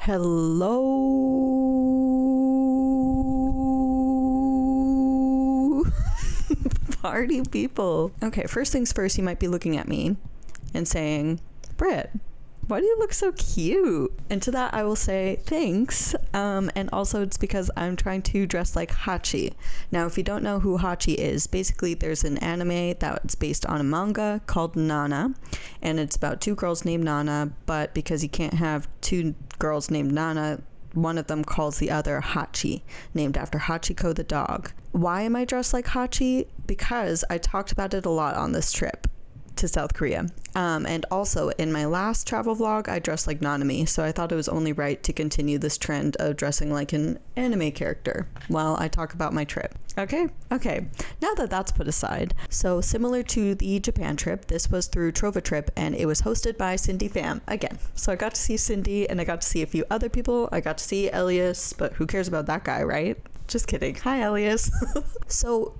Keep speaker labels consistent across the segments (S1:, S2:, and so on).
S1: Hello, party people. Okay, first things first, you might be looking at me and saying, Britt, why do you look so cute? And to that I will say thanks, and also it's because I'm trying to dress like Hachi. Now if you don't know who Hachi is, basically there's an anime that's based on a manga called Nana, and it's about two girls named Nana, but because you can't have two girls named Nana, one of them calls the other Hachi, named after Hachiko the dog. Why am I dressed like Hachi? Because I talked about it a lot on this trip to South Korea, and also in my last travel vlog I dressed like Nanami, so I thought it was only right to continue this trend of dressing like an anime character while I talk about my trip. Okay, now that that's put aside, so similar to the Japan trip, this was through Trova Trip and it was hosted by Cindy Pham again. So I got to see Cindy and I got to see a few other people. I got to see Elias, but who cares about that guy, right? Just kidding. Hi Elias. So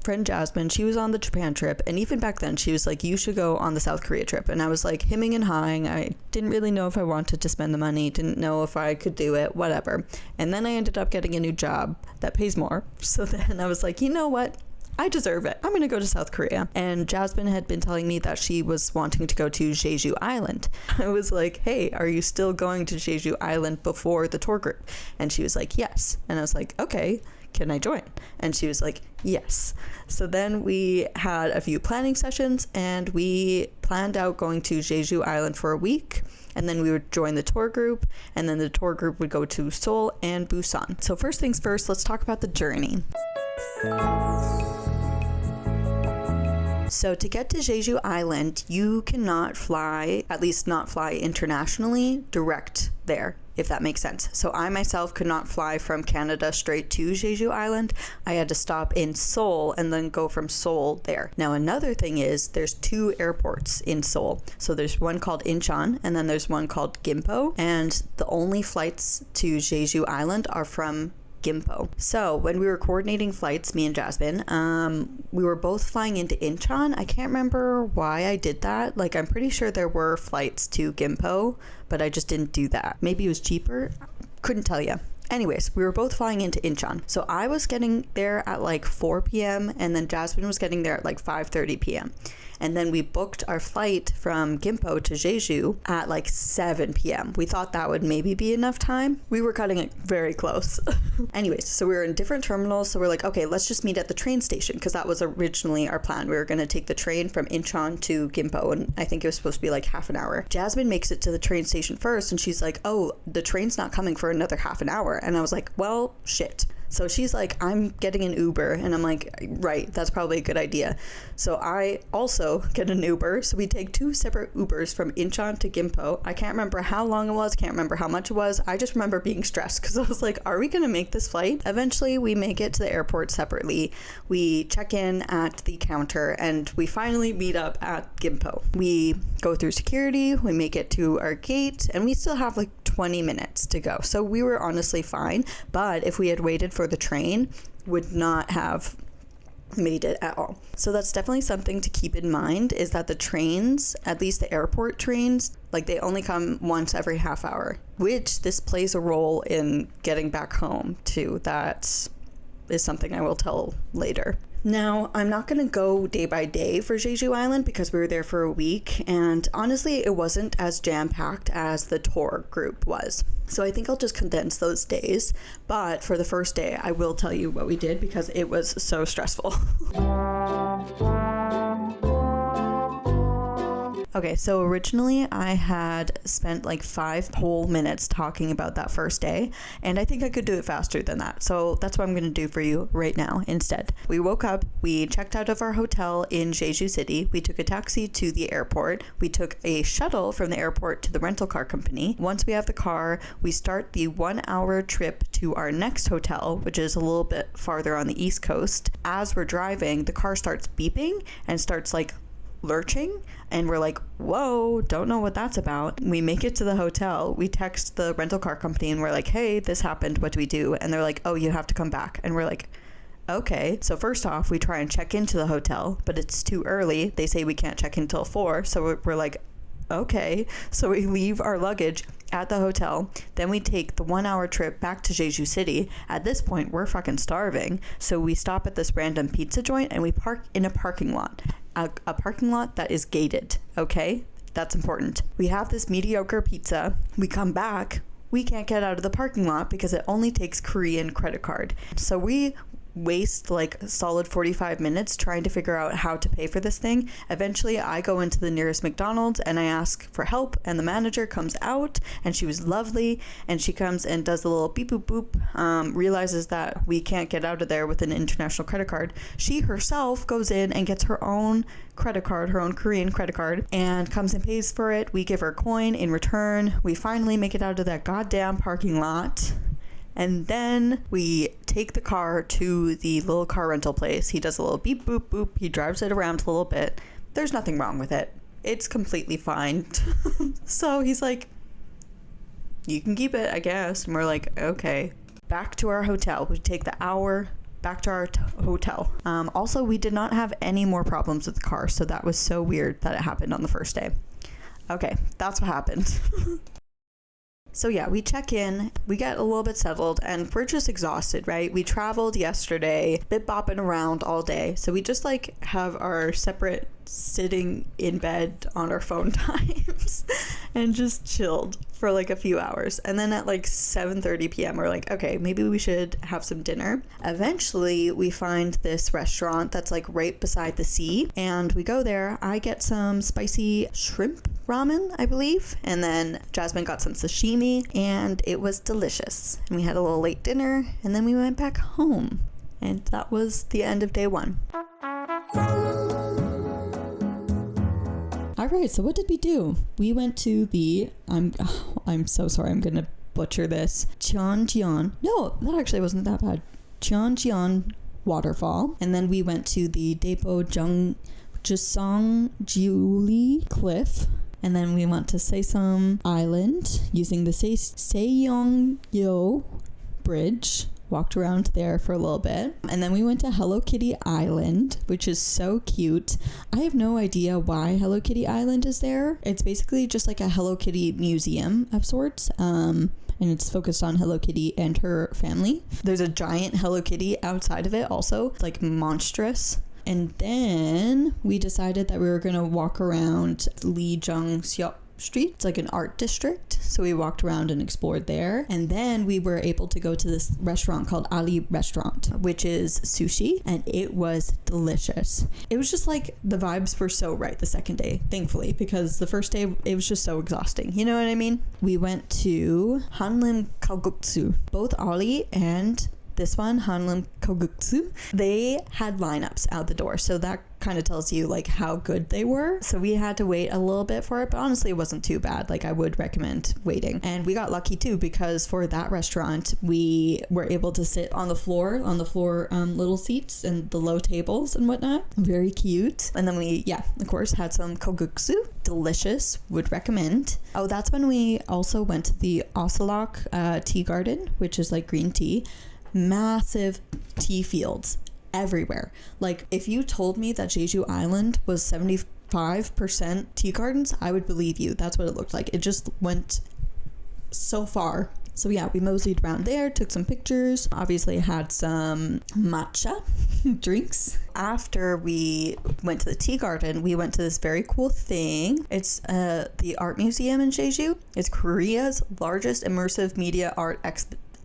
S1: friend Jasmine, she was on the Japan trip, and even back then she was like, you should go on the South Korea trip, and I was like hemming and hawing. I didn't really know if I wanted to spend the money, didn't know if I could do it, whatever. And then I ended up getting a new job that pays more, so then I was like, you know what, I deserve it, I'm gonna go to South Korea. And Jasmine had been telling me that she was wanting to go to Jeju Island. I was like, hey, are you still going to Jeju Island before the tour group? And she was like, yes. And I was like, okay, can I join? And she was like, yes. So then we had a few planning sessions and we planned out going to Jeju Island for a week, and then we would join the tour group, and then the tour group would go to Seoul and Busan. So first things first, let's talk about the journey. So to get to Jeju Island, you cannot fly, at least not fly internationally, direct there, if that makes sense. So I myself could not fly from Canada straight to Jeju Island. I had to stop in Seoul and then go from Seoul there. Now another thing is there's two airports in Seoul. So there's one called Incheon and then there's one called Gimpo, and the only flights to Jeju Island are from Gimpo. So when we were coordinating flights, me and Jasmine, we were both flying into Incheon. I can't remember why I did that. Like, I'm pretty sure there were flights to Gimpo, but I just didn't do that. Maybe it was cheaper. Couldn't tell you. Anyways, we were both flying into Incheon. So I was getting there at like 4 p.m. and then Jasmine was getting there at like 5:30 p.m. And then we booked our flight from Gimpo to Jeju at like 7 p.m. We thought that would maybe be enough time. We were cutting it very close. Anyways, so we were in different terminals. So we're like, okay, let's just meet at the train station, because that was originally our plan. We were going to take the train from Incheon to Gimpo, and I think it was supposed to be like half an hour. Jasmine makes it to the train station first, and she's like, oh, the train's not coming for another half an hour. And I was like, well, shit. So she's like, I'm getting an Uber. And I'm like, right, that's probably a good idea. So I also get an Uber. So we take two separate Ubers from Incheon to Gimpo. I can't remember how long it was, can't remember how much it was. I just remember being stressed because I was like, are we going to make this flight? Eventually, we make it to the airport separately. We check in at the counter and we finally meet up at Gimpo. We go through security, we make it to our gate, and we still have like 20 minutes to go. So we were honestly fine, but if we had waited for the train, would not have made it at all. So that's definitely something to keep in mind, is that the trains, at least the airport trains, like they only come once every half hour, which this plays a role in getting back home too. That is something I will tell later. Now, I'm not going to go day by day for Jeju Island because we were there for a week, and honestly, it wasn't as jam-packed as the tour group was. So I think I'll just condense those days, but for the first day, I will tell you what we did because it was so stressful. Okay, so originally I had spent like 5 whole minutes talking about that first day, and I think I could do it faster than that. So that's what I'm going to do for you right now instead. We woke up, we checked out of our hotel in Jeju City, we took a taxi to the airport, we took a shuttle from the airport to the rental car company. Once we have the car, we start the 1-hour trip to our next hotel, which is a little bit farther on the East Coast. As we're driving, the car starts beeping and starts like lurching, and we're like, whoa, don't know what that's about. We make it to the hotel, we text the rental car company and we're like, hey, this happened, what do we do? And they're like, oh, you have to come back. And we're like, okay. So first off, we try and check into the hotel, but it's too early. They say we can't check in till 4. So we're like, okay. So we leave our luggage at the hotel. Then we take the 1-hour trip back to Jeju City. At this point, we're fucking starving. So we stop at this random pizza joint and we park in a parking lot. A parking lot that is gated, okay? That's important. We have this mediocre pizza. We come back. We can't get out of the parking lot because it only takes Korean credit card. So we waste like a solid 45 minutes trying to figure out how to pay for this thing. Eventually I go into the nearest McDonald's and I ask for help, and the manager comes out and she was lovely, and she comes and does a little beep boop boop, realizes that we can't get out of there with an international credit card. She herself goes in and gets her own credit card, her own Korean credit card, and comes and pays for it. We give her a coin in return. We finally make it out of that goddamn parking lot. And then we take the car to the little car rental place. He does a little beep, boop, boop. He drives it around a little bit. There's nothing wrong with it. It's completely fine. So he's like, you can keep it, I guess. And we're like, okay. Back to our hotel. We take the hour back to our hotel. Also, we did not have any more problems with the car. So that was so weird that it happened on the first day. Okay, that's what happened. So yeah, we check in, we get a little bit settled, and we're just exhausted, right? We traveled yesterday, bit bopping around all day. So we just like have our separate sitting in bed on our phone times and just chilled for like a few hours. And then at like 7:30 p.m. we're like, okay, maybe we should have some dinner. Eventually we find this restaurant that's like right beside the sea, and we go there. I get some spicy shrimp ramen, I believe, and then Jasmine got some sashimi, and it was delicious. And we had a little late dinner, and then we went back home, and that was the end of day one. All right, so what did we do? We went to the, I'm so sorry, I'm gonna butcher this, Cheonjeon. No, that actually wasn't that bad. Cheonjeon waterfall. And then we went to the Daepo Jusong Jiuli cliff. And then we went to Saesum Island using the Saeyeongyo bridge. Walked around there for a little bit. And then we went to Hello Kitty Island, which is so cute. I have no idea why Hello Kitty Island is there. It's basically just like a Hello Kitty museum of sorts. And it's focused on Hello Kitty and her family. There's a giant Hello Kitty outside of it also, like monstrous. And then we decided that we were going to walk around Lee Jung-seok Street. It's like an art district. So we walked around and explored there. And then we were able to go to this restaurant called Ali Restaurant, which is sushi. And it was delicious. It was just like the vibes were so right the second day, thankfully, because the first day it was just so exhausting. You know what I mean? We went to Hanlim Kalguksu. Both Ali and this one, Hanlim Koguksu, they had lineups out the door. So that kind of tells you like how good they were. So we had to wait a little bit for it, but honestly it wasn't too bad. Like I would recommend waiting. And we got lucky too, because for that restaurant we were able to sit on the floor little seats and the low tables and whatnot. Very cute. And then we of course had some koguksu. Delicious. Would recommend. Oh, that's when we also went to the Ocelok tea garden, which is like green tea. Massive tea fields everywhere. Like if you told me that Jeju Island was 75% tea gardens, I would believe you. That's what it looked like. It just went so far. So yeah, we moseyed around there, took some pictures, obviously had some matcha drinks. After we went to the tea garden, we went to this very cool thing. It's the art museum in Jeju. It's Korea's largest immersive media art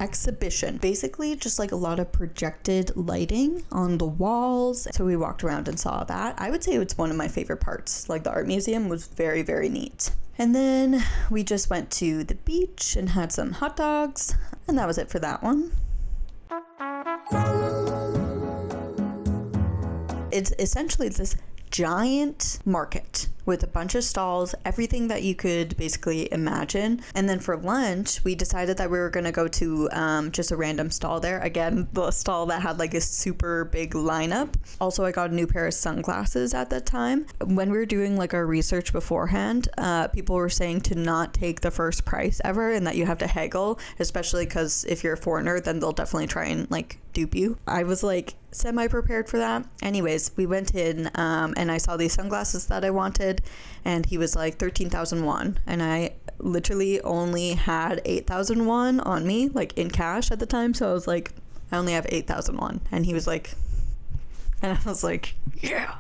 S1: exhibition. Basically just like a lot of projected lighting on the walls. So we walked around and saw that. I would say it's one of my favorite parts. Like the art museum was very, very neat. And then we just went to the beach and had some hot dogs, and that was it for that one. It's essentially this giant market with a bunch of stalls, everything that you could basically imagine. And then for lunch, we decided that we were going to go to just a random stall there. Again, the stall that had like a super big lineup. Also, I got a new pair of sunglasses at that time. When we were doing like our research beforehand, people were saying to not take the first price ever and that you have to haggle, especially because if you're a foreigner, then they'll definitely try and like dupe you. I was like semi-prepared for that. Anyways, we went in and I saw these sunglasses that I wanted, and he was like 13,000 won, and I literally only had 8,000 won on me, like in cash at the time. So I was like, I only have 8,000 won. And he was like, and I was like, yeah.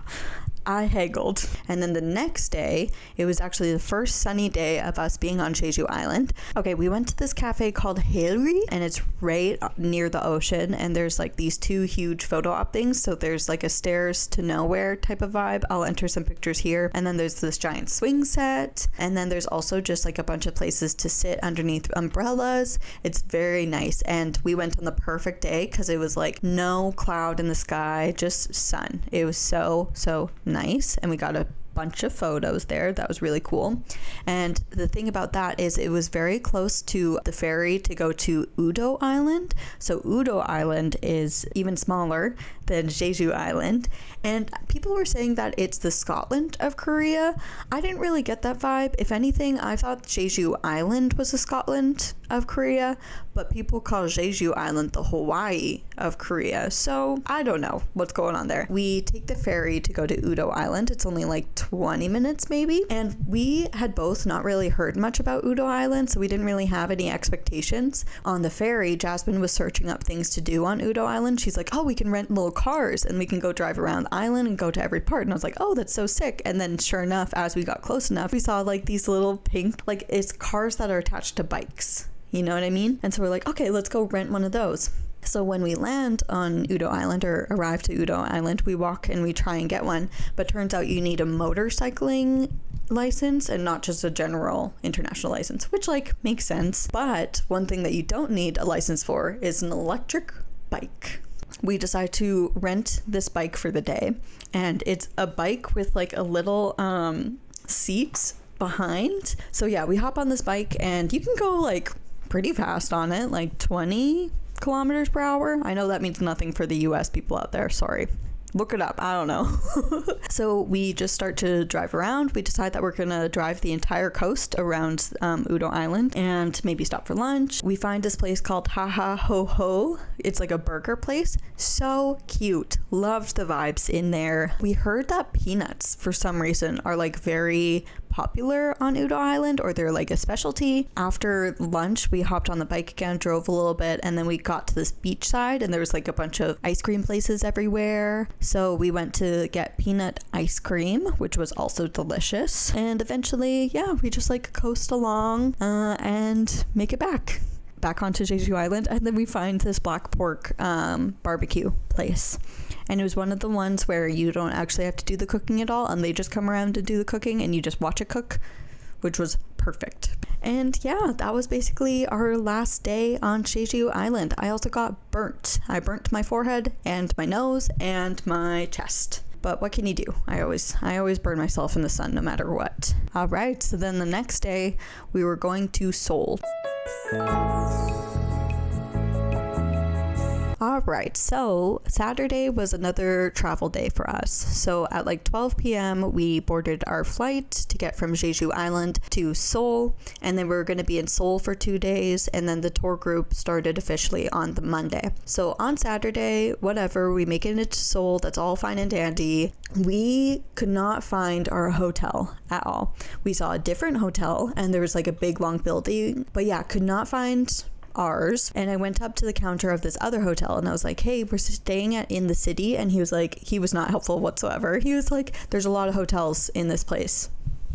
S1: I haggled. And then the next day, it was actually the first sunny day of us being on Jeju Island. Okay, we went to this cafe called Hailri, and it's right near the ocean, and there's like these two huge photo op things. So there's like a stairs to nowhere type of vibe. I'll enter some pictures here. And then there's this giant swing set, and then there's also just like a bunch of places to sit underneath umbrellas. It's very nice. And we went on the perfect day because it was like no cloud in the sky, just sun. It was so nice, and we got a bunch of photos there. That was really cool. And the thing about that is it was very close to the ferry to go to Udo Island. So Udo Island is even smaller than Jeju Island, and people were saying that it's the Scotland of Korea. I didn't really get that vibe. If anything, I thought Jeju Island was the Scotland of Korea, but people call Jeju Island the Hawaii of Korea. So I don't know what's going on there. We take the ferry to go to Udo Island. It's only like 20 minutes maybe, and we had both not really heard much about Udo Island, so we didn't really have any expectations. On the ferry, Jasmine was searching up things to do on Udo Island. She's like, oh, we can rent little cars and we can go drive around the island and go to every part. And I was like, oh, that's so sick. And then sure enough, as we got close enough, we saw like these little pink, like it's cars that are attached to bikes. You know what I mean? And so we're like, okay, let's go rent one of those. So when we land on Udo Island or arrive to Udo Island, we walk and we try and get one. But turns out you need a motorcycling license and not just a general international license, which like makes sense. But one thing that you don't need a license for is an electric bike. We decide to rent this bike for the day, and it's a bike with like a little seat behind. So yeah, we hop on this bike and you can go like pretty fast on it, like 20 kilometers per hour. I know that means nothing for the US people out there, sorry. Look it up, I don't know. So we just start to drive around. We decide that we're gonna drive the entire coast around Udo Island and maybe stop for lunch. We find this place called Ha Ha Ho Ho. It's like a burger place. So cute. Loved the vibes in there. We heard that peanuts for some reason are like very popular on Udo Island, or they're like a specialty. After lunch, we hopped on the bike again, drove a little bit, and then we got to this beach side and there was like a bunch of ice cream places everywhere. So we went to get peanut ice cream, which was also delicious. And eventually, yeah, we just like coast along and make it back onto Jeju Island. And then we find this black pork barbecue place. And it was one of the ones where you don't actually have to do the cooking at all, and they just come around to do the cooking and you just watch it cook, which was perfect. And yeah, that was basically our last day on Jeju Island. I also got burnt. I burnt my forehead and my nose and my chest. But what can you do? I always burn myself in the sun no matter what. All right, so then the next day we were going to Seoul. All right, so Saturday was another travel day for us. So at like 12 p.m. we boarded our flight to get from Jeju Island to Seoul, and then we were going to be in Seoul for 2 days, and then the tour group started officially on the Monday. So on Saturday, whatever, we make it into Seoul, that's all fine and dandy. We could not find our hotel at all. We saw a different hotel and there was like a big long building, but yeah, could not find ours. And I went up to the counter of this other hotel and I was like, hey, we're staying in the city. And he was not helpful whatsoever. He was like, there's a lot of hotels in this place,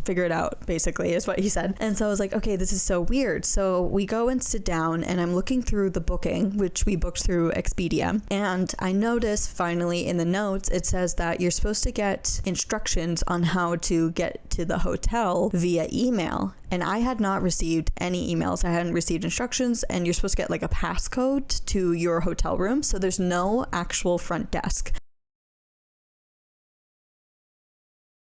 S1: figure it out, basically, is what he said. And so I was like, okay, this is so weird. So we go and sit down and I'm looking through the booking, which we booked through Expedia. And I notice finally in the notes, it says that you're supposed to get instructions on how to get to the hotel via email. And I had not received any emails. I hadn't received instructions, and you're supposed to get like a passcode to your hotel room. So there's no actual front desk.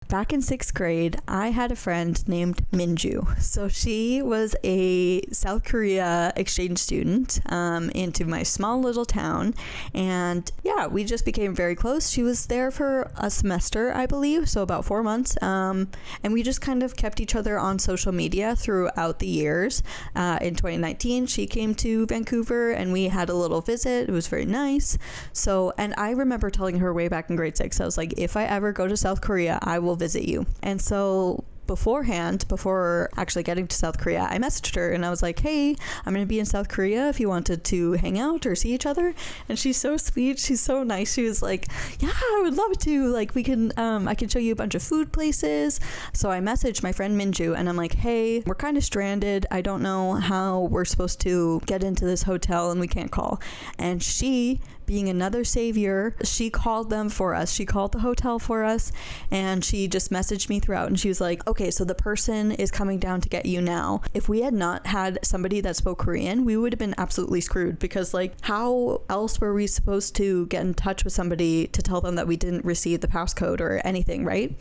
S1: Back in 6th grade, I had a friend named Minju. So she was a South Korea exchange student into my small little town. And yeah, we just became very close. She was there for a semester, I believe, so about 4 months. And we just kind of kept each other on social media throughout the years. In 2019, she came to Vancouver and we had a little visit. It was very nice. So, and I remember telling her way back in grade 6, I was like, if I ever go to South Korea, I will visit you. And so beforehand, before actually getting to South Korea, I messaged her and I was like, hey, I'm going to be in South Korea if you wanted to hang out or see each other. And she's so sweet. She's so nice. She was like, yeah, I would love to. Like, we can, I can show you a bunch of food places. So I messaged my friend Minju and I'm like, hey, we're kind of stranded. I don't know how we're supposed to get into this hotel and we can't call. And she, being another savior, she called them for us. She called the hotel for us and she just messaged me throughout and she was like, okay, so the person is coming down to get you now. If we had not had somebody that spoke Korean, we would have been absolutely screwed, because like, how else were we supposed to get in touch with somebody to tell them that we didn't receive the passcode or anything, right?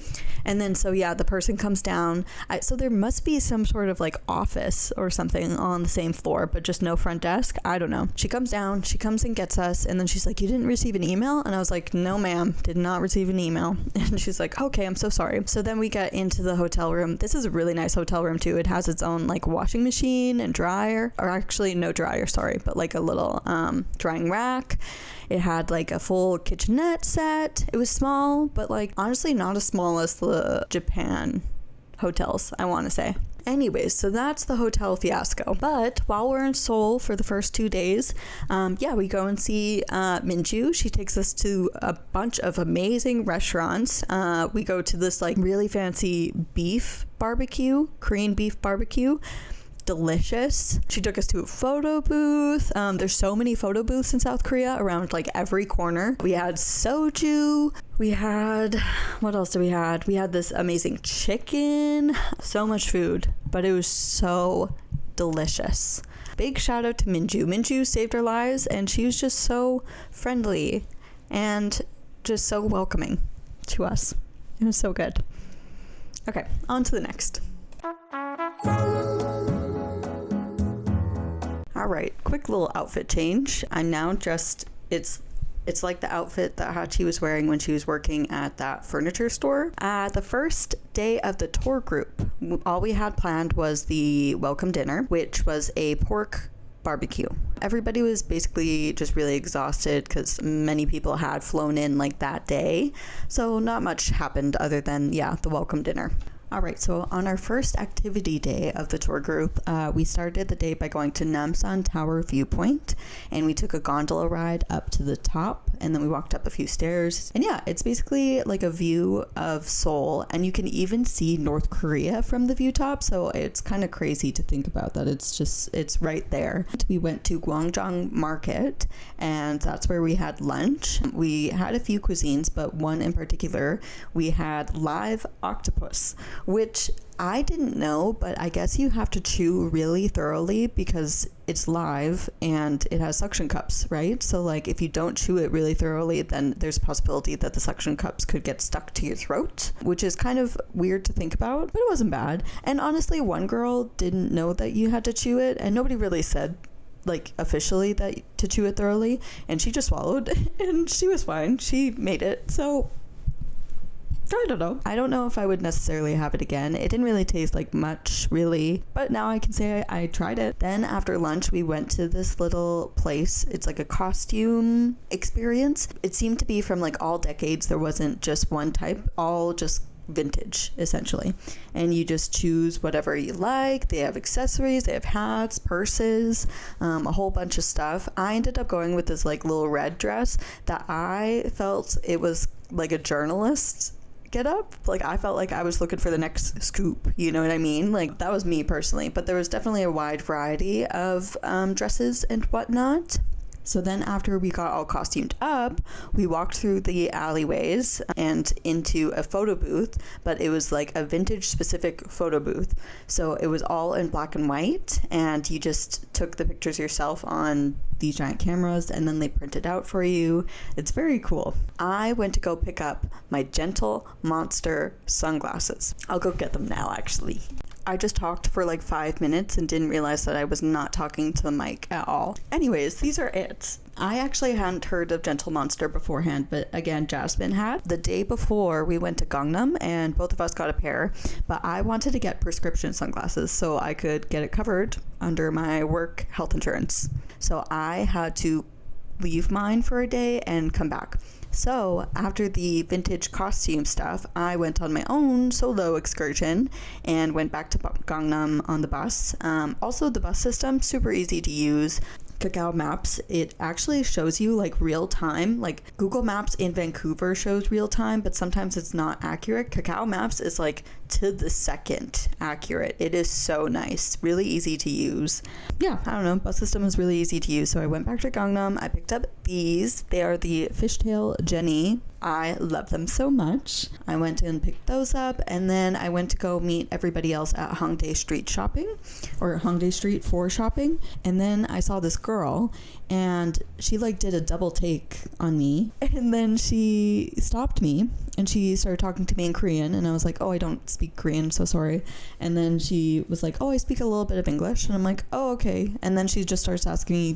S1: And then so yeah, the person comes down. So there must be some sort of like office or something on the same floor, but just no front desk. I don't know. She comes down, she comes and gets us, and then she's like, you didn't receive an email? And I was like, no ma'am, did not receive an email. And she's like, okay, I'm so sorry. So then we get into the hotel room. This is a really nice hotel room too. It has its own like washing machine and dryer, or actually no dryer, sorry, but like a little drying rack. It had like a full kitchenette set. It was small, but like honestly not as small as the Japan hotels, I want to say. Anyways, so that's the hotel fiasco. But while we're in Seoul for the first 2 days, we go and see Minju. She takes us to a bunch of amazing restaurants. We go to this like really fancy beef barbecue, Korean beef barbecue. Delicious. She took us to a photo booth. There's so many photo booths in South Korea around like every corner. We had soju. We had, what else did we had? We had this amazing chicken. So much food, but it was so delicious. Big shout out to Minju. Minju saved our lives and she was just so friendly and just so welcoming to us. It was so good. Okay, on to the next. All right, quick little outfit change. I'm now just, it's like the outfit that Hachi was wearing when she was working at that furniture store. The first day of the tour group, all we had planned was the welcome dinner, which was a pork barbecue. Everybody was basically just really exhausted because many people had flown in like that day. So not much happened other than, the welcome dinner. All right, so on our first activity day of the tour group, we started the day by going to Namsan Tower Viewpoint, and we took a gondola ride up to the top, and then we walked up a few stairs. And yeah, it's basically like a view of Seoul, and you can even see North Korea from the view top, so it's kind of crazy to think about that. It's right there. We went to Gwangjang Market, and that's where we had lunch. We had a few cuisines, but one in particular, we had live octopus, which I didn't know, but I guess you have to chew really thoroughly because it's live and it has suction cups, right? So like if you don't chew it really thoroughly, then there's a possibility that the suction cups could get stuck to your throat, which is kind of weird to think about, but it wasn't bad. And honestly, one girl didn't know that you had to chew it, and nobody really said like officially that to chew it thoroughly, and she just swallowed and she was fine. She made it. So I don't know. I don't know if I would necessarily have it again. It didn't really taste like much, really. But now I can say I tried it. Then after lunch, we went to this little place. It's like a costume experience. It seemed to be from like all decades. There wasn't just one type, all just vintage, essentially. And you just choose whatever you like. They have accessories, they have hats, purses, a whole bunch of stuff. I ended up going with this like little red dress that I felt it was like a journalist get up. Like I felt like I was looking for the next scoop, you know what I mean? Like that was me personally, but there was definitely a wide variety of dresses and whatnot. So then after we got all costumed up, we walked through the alleyways and into a photo booth, but it was like a vintage specific photo booth. So it was all in black and white, and you just took the pictures yourself on these giant cameras and then they print it out for you. It's very cool. I went to go pick up my Gentle Monster sunglasses. I'll go get them now, actually. I just talked for like 5 minutes and didn't realize that I was not talking to the mic at all. Anyways, these are it. I actually hadn't heard of Gentle Monster beforehand, but again, Jasmine had. The day before, we went to Gangnam and both of us got a pair, but I wanted to get prescription sunglasses so I could get it covered under my work health insurance. So I had to leave mine for a day and come back. So after the vintage costume stuff, I went on my own solo excursion and went back to Gangnam on the bus. Also, the bus system, super easy to use. Kakao Maps, it actually shows you like real time. Like Google Maps in Vancouver shows real time, but sometimes it's not accurate. Kakao Maps is like to the second accurate. It is so nice, really easy to use. Yeah, I don't know, bus system is really easy to use. So I went back to Gangnam. I picked up these. They are the fishtail Jenny. I love them so much. I went and picked those up, and then I went to go meet everybody else at Hongdae Street shopping, or Hongdae Street for shopping. And then I saw this girl, and she like did a double take on me, and then she stopped me and she started talking to me in Korean, and I was like, oh, I don't speak Korean, so sorry. And then she was like, oh, I speak a little bit of English, and I'm like, oh, okay. And then she just starts asking me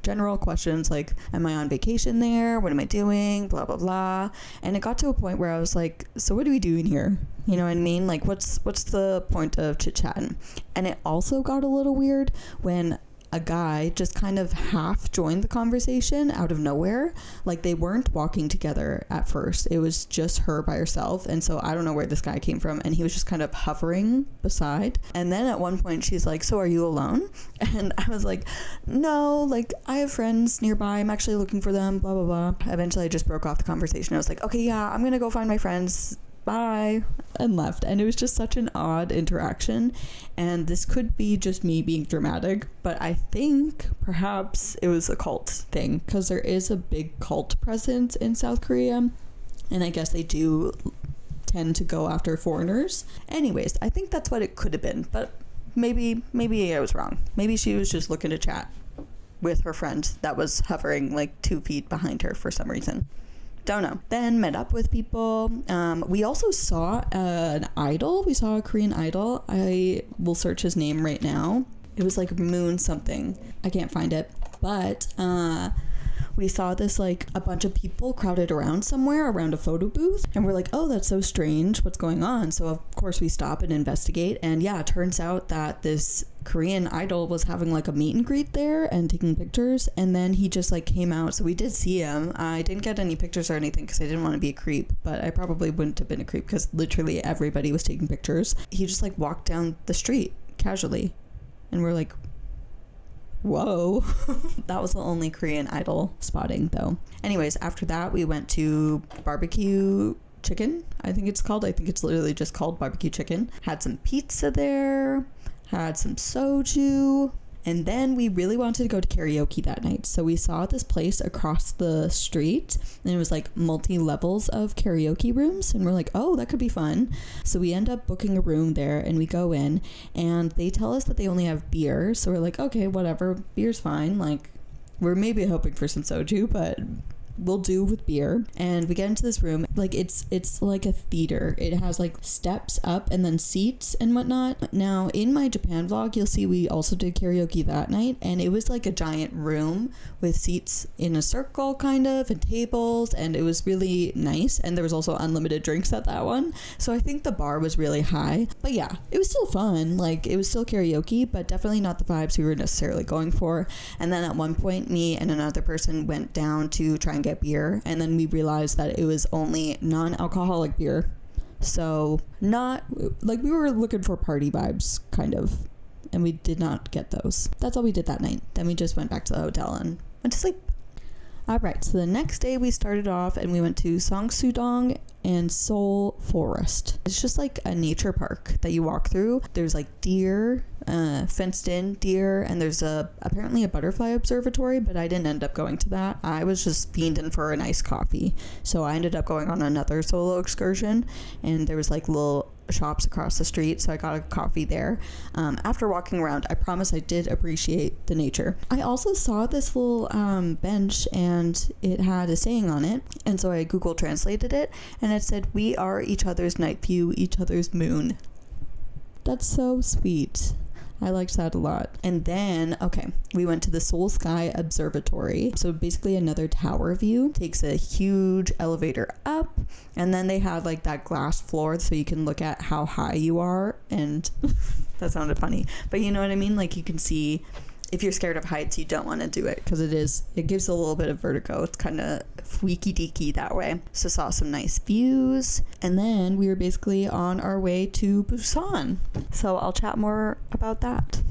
S1: general questions like, am I on vacation there? What am I doing? Blah blah blah. And it got to a point where I was like, so what are we doing here? You know what I mean? Like, what's the point of chit-chatting? And it also got a little weird when a guy just kind of half joined the conversation out of nowhere. Like, they weren't walking together at first. It was just her by herself. And so I don't know where this guy came from. And he was just kind of hovering beside. And then at one point she's like, so are you alone? And I was like, no, like I have friends nearby. I'm actually looking for them, blah, blah, blah. Eventually I just broke off the conversation. I was like, okay, yeah, I'm going to go find my friends. Bye, and left. And it was just such an odd interaction, and this could be just me being dramatic, but I think perhaps it was a cult thing, because there is a big cult presence in South Korea, and I guess they do tend to go after foreigners. Anyways, I think that's what it could have been, but maybe I was wrong. Maybe she was just looking to chat with her friend that was hovering like 2 feet behind her for some reason. Don't know. Then met up with people. We also saw an idol. We saw a Korean idol. I will search his name right now. It was like Moon something. I can't find it. But we saw this like a bunch of people crowded around somewhere around a photo booth. And we're like, oh, that's so strange. What's going on? So of course we stop and investigate. And yeah, it turns out that this Korean idol was having like a meet and greet there and taking pictures, and then he just like came out. So we did see him. I didn't get any pictures or anything because I didn't want to be a creep, but I probably wouldn't have been a creep because literally everybody was taking pictures. He just like walked down the street casually, and we're like, whoa. That was the only Korean idol spotting though. Anyways, after that we went to barbecue chicken, I think it's called. I think it's literally just called barbecue chicken. Had some pizza there, had some soju, and then we really wanted to go to karaoke that night. So we saw this place across the street, and it was like multi-levels of karaoke rooms, and we're like, oh, that could be fun. So we end up booking a room there, and we go in, and they tell us that they only have beer. So we're like, okay, whatever, beer's fine. Like, we're maybe hoping for some soju, but we'll do with beer. And we get into this room, like it's like a theater. It has like steps up and then seats and whatnot. Now in my Japan vlog, you'll see we also did karaoke that night, and it was like a giant room with seats in a circle kind of, and tables, and it was really nice. And there was also unlimited drinks at that one, so I think the bar was really high. But yeah, it was still fun. Like, it was still karaoke, but definitely not the vibes we were necessarily going for. And then at one point, me and another person went down to try and get beer, and then we realized that it was only non-alcoholic beer. So not like, we were looking for party vibes kind of, and we did not get those. That's all we did that night. Then we just went back to the hotel and went to sleep. Alright, so the next day we started off and we went to Songsu-dong and Seoul Forest. It's just like a nature park that you walk through. There's like deer, fenced in deer, and there's apparently a butterfly observatory, but I didn't end up going to that. I was just fiending for a nice coffee, so I ended up going on another solo excursion, and there was like little shops across the street, so I got a coffee there. After walking around, I promise I did appreciate the nature. I also saw this little bench, and it had a saying on it, and so I Google translated it, and it said, "We are each other's night view, each other's moon." That's so sweet. I liked that a lot. And then, okay, we went to the Seoul Sky Observatory. So basically another tower view. Takes a huge elevator up, and then they have like that glass floor so you can look at how high you are. And that sounded funny, but you know what I mean? Like, you can see if you're scared of heights, you don't want to do it because it gives a little bit of vertigo. It's kind of freaky deaky that way. So saw some nice views, and then we were basically on our way to Busan. So I'll chat more about that.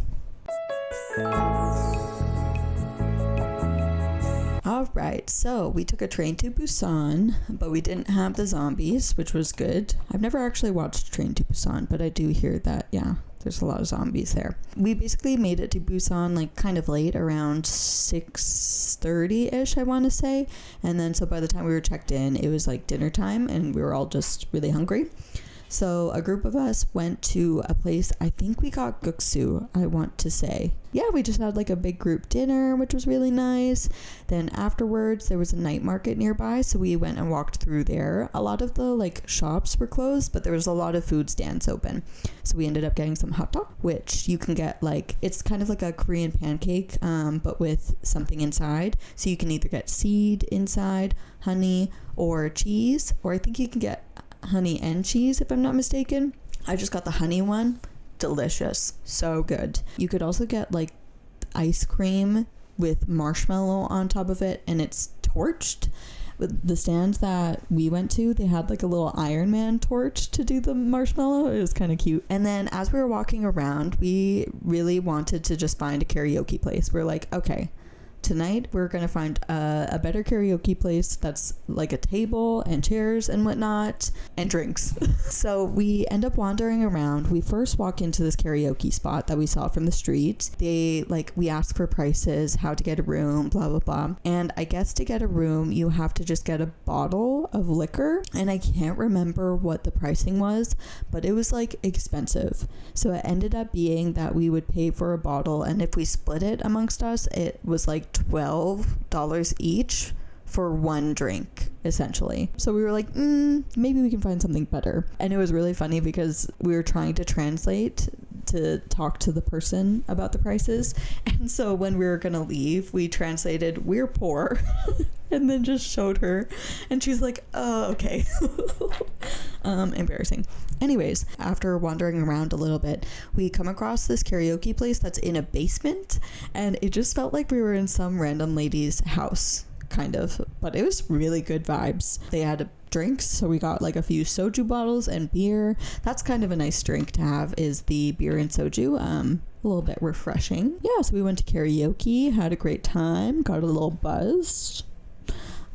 S1: Alright, so we took a train to Busan, but we didn't have the zombies, which was good. I've never actually watched Train to Busan, but I do hear that, yeah, there's a lot of zombies there. We basically made it to Busan like kind of late, around 6:30-ish, I want to say. And then so by the time we were checked in, it was like dinner time and we were all just really hungry. So a group of us went to a place, I think we got guksu, I want to say. Yeah, we just had like a big group dinner, which was really nice. Then afterwards, there was a night market nearby, so we went and walked through there. A lot of the like shops were closed, but there was a lot of food stands open. So we ended up getting some hot dog, which you can get like, it's kind of like a Korean pancake, but with something inside. So you can either get seed inside, honey, or cheese, or I think you can get honey and cheese if I'm not mistaken. I just got the honey one. Delicious. So good. You could also get like ice cream with marshmallow on top of it, and it's torched. With the stand that we went to, they had like a little Iron Man torch to do the marshmallow. It was kind of cute. And then as we were walking around, we really wanted to just find a karaoke place. We're like, okay, tonight we're gonna find a better karaoke place that's like a table and chairs and whatnot and drinks. So we end up wandering around. We first walk into this karaoke spot that we saw from the street. We ask for prices, how to get a room, blah blah blah. And I guess to get a room you have to just get a bottle of liquor, and I can't remember what the pricing was, but it was like expensive. So it ended up being that we would pay for a bottle, and if we split it amongst us, it was like $12 each for one drink, essentially. So we were like, maybe we can find something better. And it was really funny because we were trying to translate to talk to the person about the prices. And so when we were gonna leave, we translated, "We're poor," and then just showed her. And she's like, "Oh, okay." Embarrassing. Anyways, after wandering around a little bit, we come across this karaoke place that's in a basement, and it just felt like we were in some random lady's house, kind of, but it was really good vibes. They had drinks, so we got like a few soju bottles and beer. That's kind of a nice drink to have, is the beer and soju. A little bit refreshing. Yeah, so we went to karaoke, had a great time, got a little buzzed,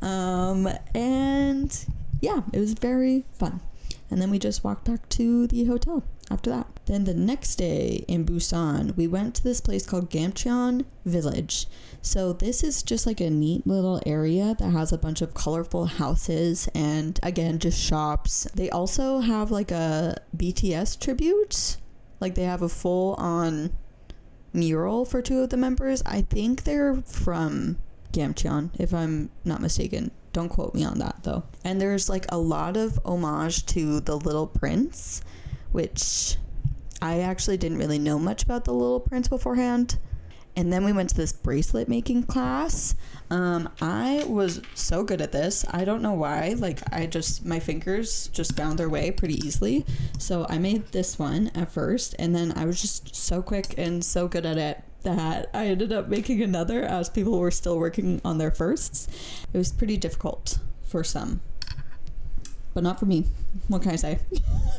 S1: and yeah, it was very fun. And then we just walked back to the hotel after that. Then the next day in Busan, we went to this place called Gamcheon Village. So this is just like a neat little area that has a bunch of colorful houses and again, just shops. They also have like a BTS tribute. Like they have a full on mural for two of the members. I think they're from Gamcheon, if I'm not mistaken. Don't quote me on that though. And there's like a lot of homage to The Little Prince, which I actually didn't really know much about The Little Prince beforehand. And then we went to this bracelet making class. I was so good at this. I don't know why. Like my fingers just found their way pretty easily. So I made this one at first, and then I was just so quick and so good at it that I ended up making another as people were still working on their firsts. It was pretty difficult for some, but not for me. What can I say?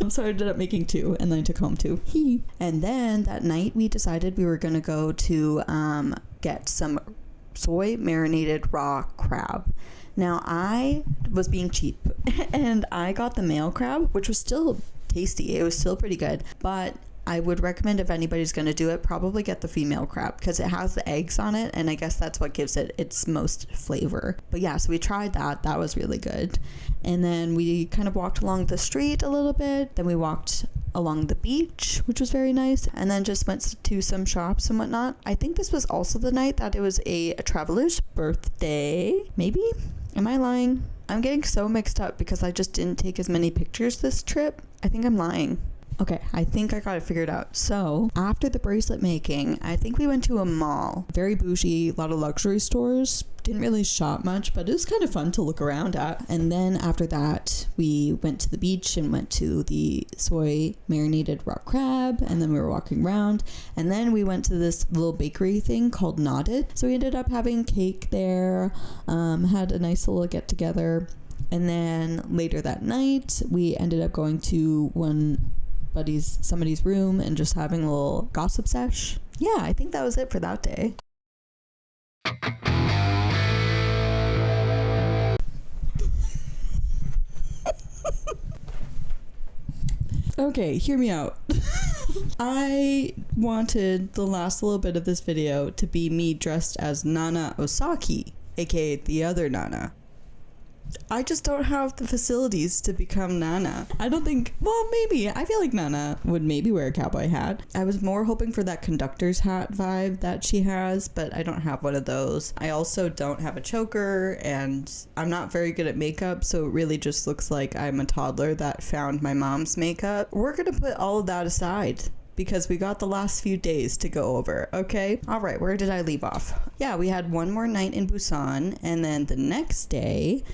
S1: So I ended up making two, and then I took home two. And then that night we decided we were going to go to get some soy marinated raw crab. Now I was being cheap and I got the male crab, which was still tasty. It was still pretty good, but I would recommend, if anybody's going to do it, probably get the female crab because it has the eggs on it, and I guess that's what gives it its most flavor. But yeah, so we tried that. That was really good. And then we kind of walked along the street a little bit. Then we walked along the beach, which was very nice, and then just went to some shops and whatnot. I think this was also the night that it was a traveler's birthday. Maybe? Am I lying? I'm getting so mixed up because I just didn't take as many pictures this trip. I think I'm lying. Okay, I think I got it figured out. So, after the bracelet making, I think we went to a mall. Very bougie, a lot of luxury stores. Didn't really shop much, but it was kind of fun to look around at. And then after that, we went to the beach and went to the soy marinated rock crab. And then we were walking around. And then we went to this little bakery thing called Knotted. So we ended up having cake there, had a nice little get together. And then later that night, we ended up going to somebody's room and just having a little gossip sesh. Yeah, I think that was it for that day. Okay, hear me out. I wanted the last little bit of this video to be me dressed as Nana Osaki, aka the other Nana. I just don't have the facilities to become Nana. I don't think, well, maybe. I feel like Nana would maybe wear a cowboy hat. I was more hoping for that conductor's hat vibe that she has, but I don't have one of those. I also don't have a choker, and I'm not very good at makeup, so it really just looks like I'm a toddler that found my mom's makeup. We're gonna put all of that aside, because we got the last few days to go over, okay? All right, where did I leave off? Yeah, we had one more night in Busan, and then the next day,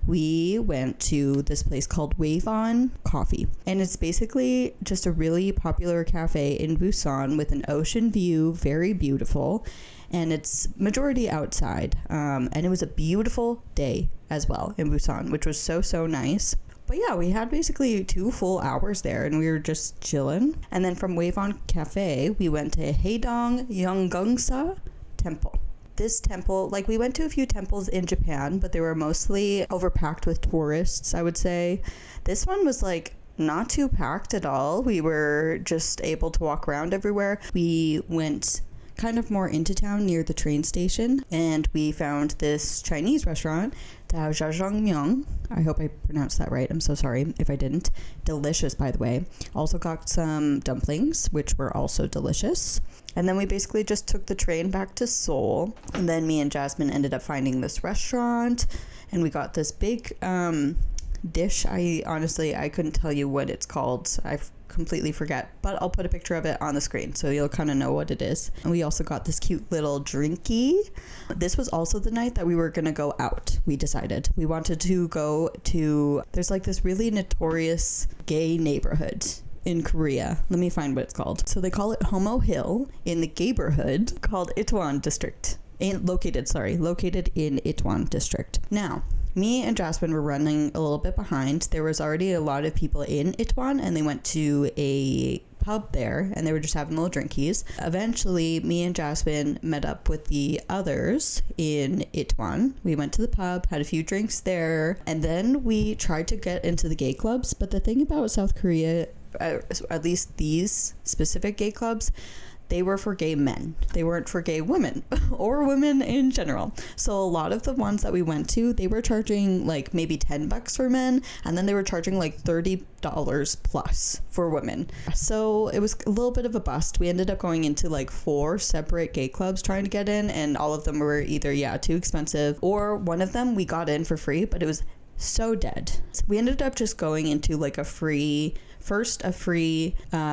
S1: we went to this place called Wave On Coffee. And it's basically just a really popular cafe in Busan with an ocean view, very beautiful. And it's majority outside. And it was a beautiful day as well in Busan, which was so nice. But yeah, we had basically 2 full hours there and we were just chilling. And then from Wave On Cafe, we went to Haedong Yeongeungsa Temple. This temple, like, we went to a few temples in Japan, but they were mostly overpacked with tourists, I would say. This one was like not too packed at all. We were just able to walk around everywhere. We went kind of more into town near the train station, and we found this Chinese restaurant, Dao Zhazhongmyeong. I hope I pronounced that right. I'm so sorry if I didn't. Delicious, by the way. Also got some dumplings, which were also delicious. And then we basically just took the train back to Seoul. And then me and Jasmine ended up finding this restaurant, and we got this big dish. I couldn't tell you what it's called. I completely forget, but I'll put a picture of it on the screen so you'll kind of know what it is. And we also got this cute little drinky. This was also the night that we were gonna go out. We decided we wanted to go to, there's like this really notorious gay neighborhood in Korea. Let me find what it's called. So they call it Homo Hill in the neighborhood called Itaewon District. Located in Itaewon District. Now, me and Jasmine were running a little bit behind. There was already a lot of people in Itaewon, and they went to a pub there, and they were just having little drinkies. Eventually, me and Jasmine met up with the others in Itaewon. We went to the pub, had a few drinks there, and then we tried to get into the gay clubs. But the thing about South Korea, at least these specific gay clubs, they were for gay men. They weren't for gay women or women in general. So a lot of the ones that we went to, they were charging like maybe $10 for men, and then they were charging like $30 plus for women. So it was a little bit of a bust. We ended up going into like 4 separate gay clubs trying to get in, and all of them were either too expensive, or one of them we got in for free, but it was so dead. So we ended up just going into like a free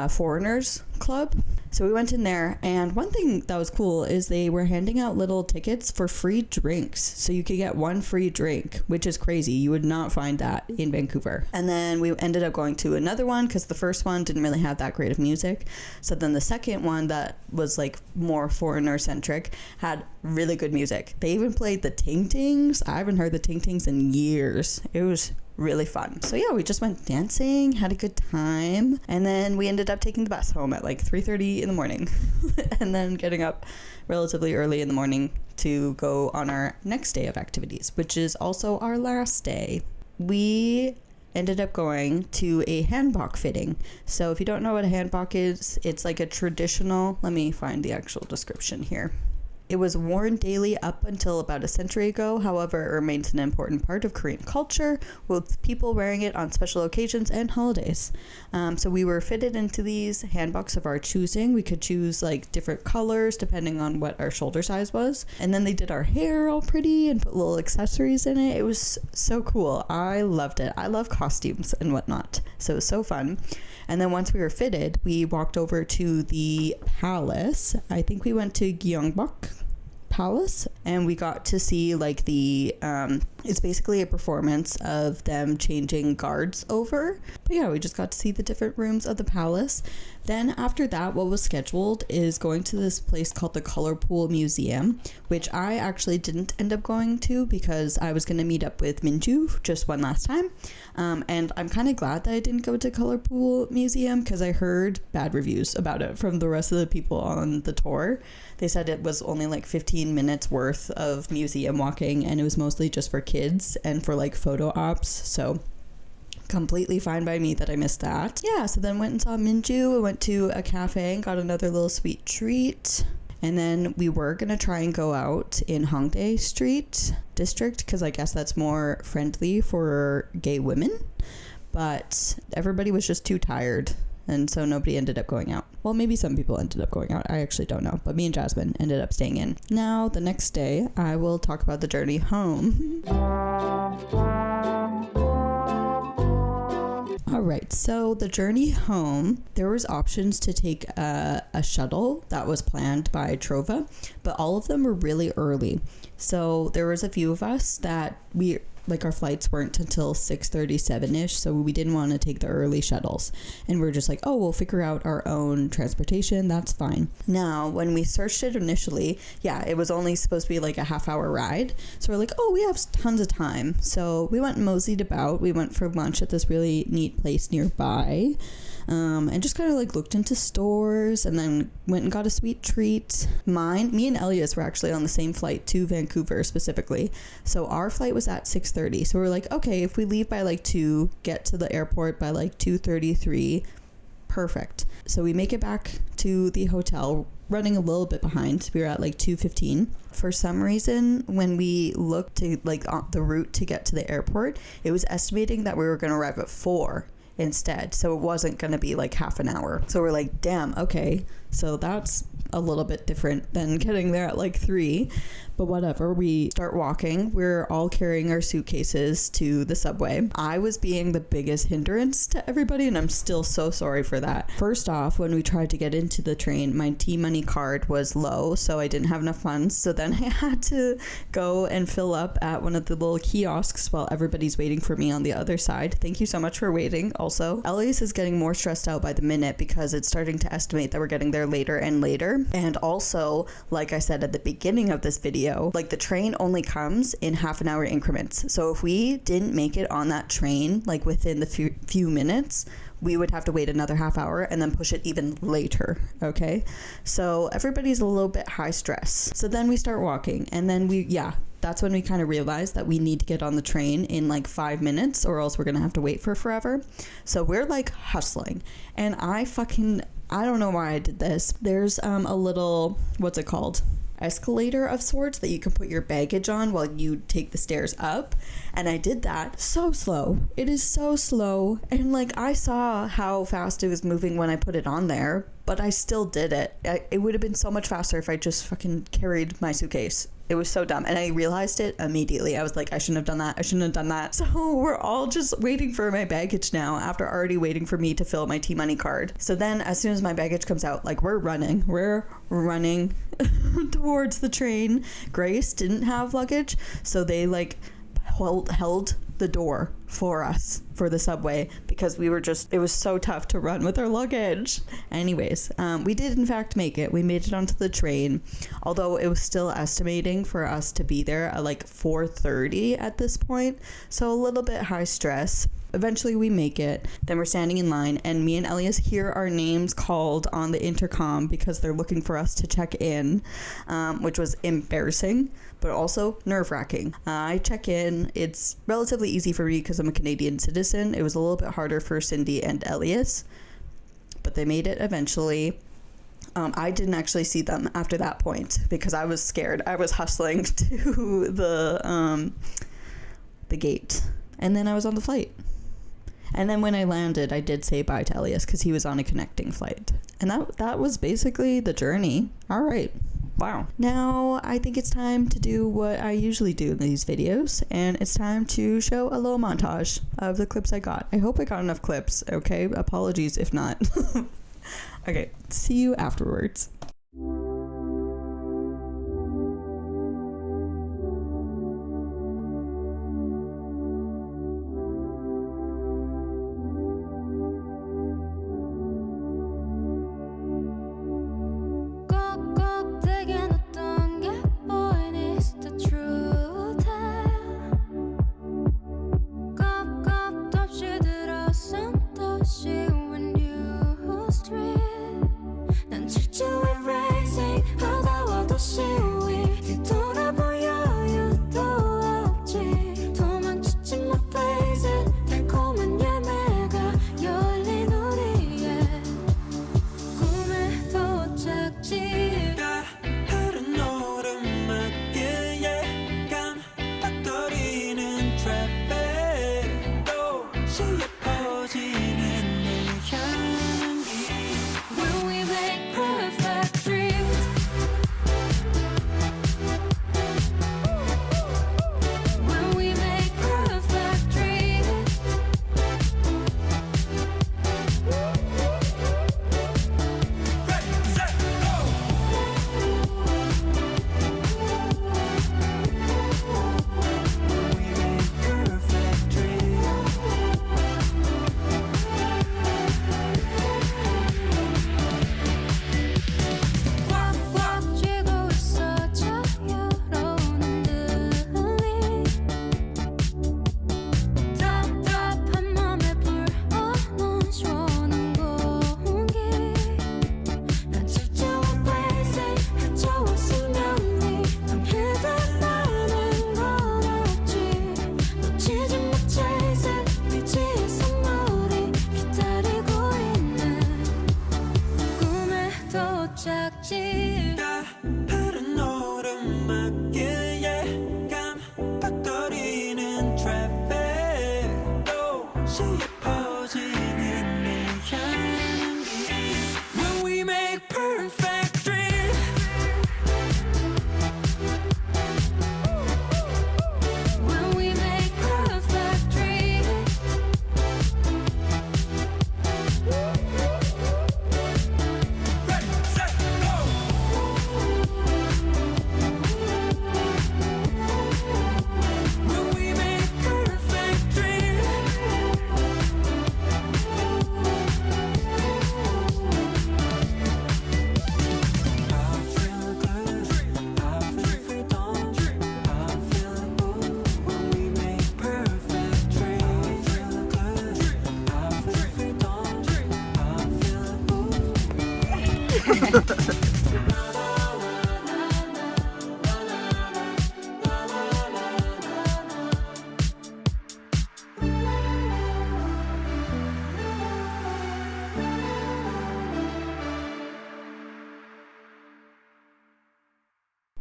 S1: foreigners club. So we went in there, and one thing that was cool is they were handing out little tickets for free drinks. So you could get 1 free drink, which is crazy. You would not find that in Vancouver. And then we ended up going to another one because the first one didn't really have that great of music. So then the second one that was like more foreigner centric had really good music. They even played the Ting Tings. I haven't heard the Ting Tings in years. It was really fun. So yeah, we just went dancing, had a good time, and then we ended up taking the bus home at like 3:30 in the morning and then getting up relatively early in the morning to go on our next day of activities, which is also our last day. We ended up going to a hanbok fitting. So if you don't know what a hanbok is, it's like a traditional, let me find the actual description here. It was worn daily up until about a century ago. However, it remains an important part of Korean culture, with people wearing it on special occasions and holidays. So we were fitted into these hanboks of our choosing. We could choose like different colors depending on what our shoulder size was. And then they did our hair all pretty and put little accessories in it. It was so cool. I loved it. I love costumes and whatnot. So it was so fun. And then once we were fitted, we walked over to the palace. I think we went to Gyeongbok Palace, and we got to see like the it's basically a performance of them changing guards over. But yeah, we just got to see the different rooms of the palace. Then after that, what was scheduled is going to this place called the Color Pool Museum, which I actually didn't end up going to because I was going to meet up with Minju just one last time. And I'm kind of glad that I didn't go to Color Pool Museum because I heard bad reviews about it from the rest of the people on the tour. They said it was only like 15 minutes worth of museum walking, and it was mostly just for kids and for like photo ops. So completely fine by me that I missed that. Yeah, so then went and saw Minju. I went to a cafe and got another little sweet treat. And then we were going to try and go out in Hongdae Street district because I guess that's more friendly for gay women. But everybody was just too tired. And so nobody ended up going out. Well, maybe some people ended up going out. I actually don't know. But me and Jasmine ended up staying in. Now, the next day, I will talk about the journey home. All right, so the journey home, there was options to take a shuttle that was planned by Trova, but all of them were really early. So there was a few of us that our flights weren't until 6:37ish, so we didn't want to take the early shuttles. And we're just like, oh, we'll figure out our own transportation. That's fine. Now, when we searched it initially, yeah, it was only supposed to be like a half-hour ride. So we're like, oh, we have tons of time. So we went and moseyed about. We went for lunch at this really neat place nearby. And just kind of like looked into stores and then went and got a sweet treat. Me and Elias were actually on the same flight to Vancouver specifically. So our flight was at 6:30. So we're like, okay, if we leave by like 2, get to the airport by like 2:33, perfect. So we make it back to the hotel, running a little bit behind. We were at like 2:15. For some reason, when we looked to like on the route to get to the airport, it was estimating that we were going to arrive at 4 instead, so it wasn't going to be like half an hour. So we're like, damn, okay, so that's a little bit different than getting there at like 3. But whatever, we start walking. We're all carrying our suitcases to the subway. I was being the biggest hindrance to everybody, and I'm still so sorry for that. First off, when we tried to get into the train, my T-Money card was low, so I didn't have enough funds. So then I had to go and fill up at one of the little kiosks while everybody's waiting for me on the other side. Thank you so much for waiting. Also, Elias is getting more stressed out by the minute because it's starting to estimate that we're getting there later and later. And also, like I said at the beginning of this video, like the train only comes in half an hour increments. So if we didn't make it on that train like within the few minutes, we would have to wait another half hour and then push it even later. Okay, so everybody's a little bit high stress. So then we start walking, and then that's when we kind of realized that we need to get on the train in like 5 minutes or else we're gonna have to wait for forever. So we're like hustling, and I don't know why I did this. There's a little, what's it called, escalator of sorts that you can put your baggage on while you take the stairs up, and I did that so slow. It is so slow, and like I saw how fast it was moving when I put it on there, but I still did it. It would have been so much faster if I just fucking carried my suitcase. It was so dumb, and I realized it immediately. I was like, I shouldn't have done that. So we're all just waiting for my baggage now after already waiting for me to fill my T-Money card. So then as soon as my baggage comes out, like we're running towards the train. Grace didn't have luggage, so they like held the door for us for the subway because it was so tough to run with our luggage. Anyways, we did in fact make it. We made it onto the train, although it was still estimating for us to be there at like 4:30 at this point, so a little bit high stress. Eventually we make it. Then we're standing in line, and me and Elias hear our names called on the intercom because they're looking for us to check in, which was embarrassing but also nerve-wracking. I check in. It's relatively easy for me because I'm a Canadian citizen. It was a little bit harder for Cindy and Elias, but they made it eventually. I didn't actually see them after that point because I was scared. I was hustling to the gate, and then I was on the flight. And then when I landed, I did say bye to Elias because he was on a connecting flight. And that was basically the journey. All right. Wow. Now I think it's time to do what I usually do in these videos, and it's time to show a little montage of the clips I got. I hope I got enough clips, okay? Apologies if not. Okay, see you afterwards.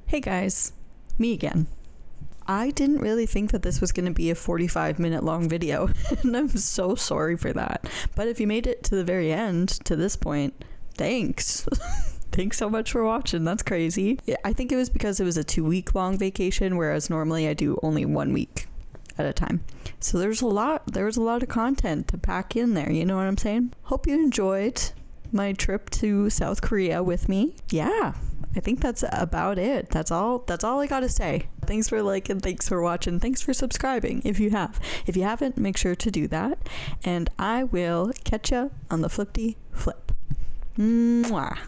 S1: Hey guys, me again. I didn't really think that this was going to be a 45-minute long video, and I'm so sorry for that. But if you made it to the very end, to this point, thanks. Thanks so much for watching. That's crazy. Yeah, I think it was because it was a 2-week long vacation, whereas normally I do only 1 week at a time. So there was a lot of content to pack in there, you know what I'm saying? Hope you enjoyed my trip to South Korea with me. Yeah, I think that's about it. That's all I gotta say. Thanks for liking, thanks for watching, thanks for subscribing if you have. If you haven't, make sure to do that, and I will catch ya on the flippity flip. Mwah.